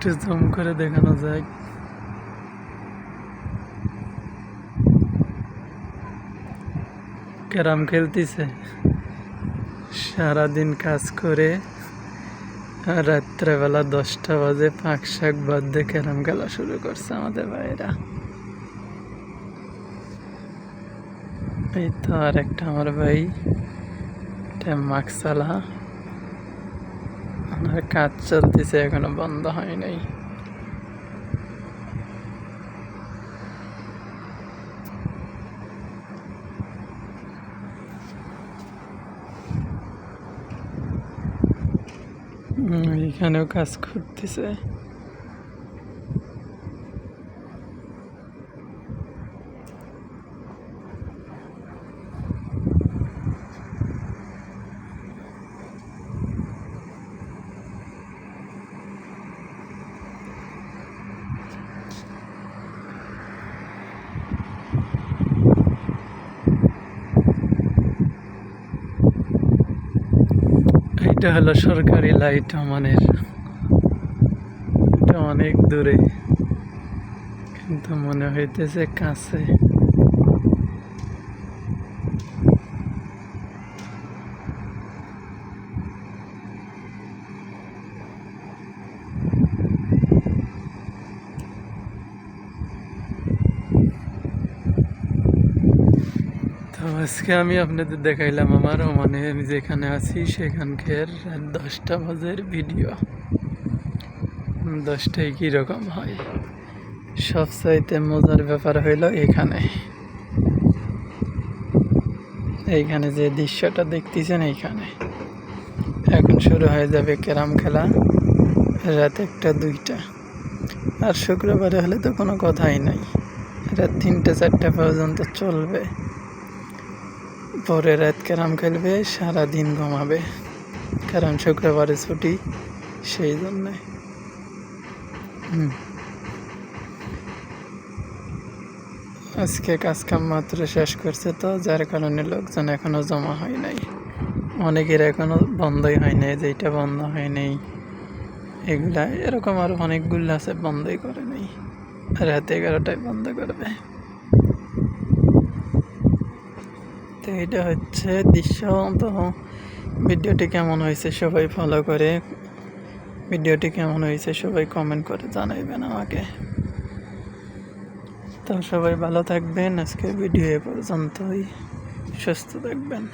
একটু জুম করে দেখানো যায়। ক্যারাম খেলতেছে, সারাদিন কাজ করে রাত্রেবেলা 10টা বাজে পাক শাক বাদ দিয়ে ক্যারাম খেলা শুরু করছে আমাদের ভাইয়েরা। এই তো আর একটা আমার ভাই, এটা মাকসালা, আমার কাজ চলতেছে, এখনো বন্ধ হয় নাই। এখানেও কাজ করতেছে। এটা হলো সরকারি লাইট আমানের, এটা অনেক দূরে কিন্তু মনে হইতেছে কাছে। তো আজকে আমি আপনাদের দেখাইলাম আমার মানে আমি যেখানে আছি সেখানকার 10টা বাজের ভিডিও। 10টায় কীরকম হয়, সবচাইতে মজার ব্যাপার হইল এইখানে যে দৃশ্যটা দেখতেছেন, এইখানে এখন শুরু হয়ে যাবে ক্যারাম খেলা রাত 1টা 2টা। আর শুক্রবারে হলে তো কোনো কথাই নাই, রাত 3টা 4টা পর্যন্ত চলবে। পরে রাত ক্যারাম খেলবে, সারাদিন ঘুমাবে, কারণ শুক্রবারে ছুটি, সেই জন্যে। আজকে কাজকাম মাত্র শেষ করছে, তো যার কারণে লোকজন এখনো জমা হয় নাই। অনেকের এখনো বন্ধই হয় নাই, যেটা বন্ধ হয় নাই এগুলা এরকম আরো অনেকগুলো আছে বন্ধই করে নাই, রাত 11টায় বন্ধ করবে। তো এটা হচ্ছে দৃশ্য। তো ভিডিওটি কেমন হয়েছে সবাই ফলো করে, ভিডিওটি কেমন হয়েছে সবাই কমেন্ট করে জানাইবেন আমাকে। তো সবাই ভালো থাকবেন, আজকে ভিডিও এ পর্যন্তই, সুস্থ থাকবেন।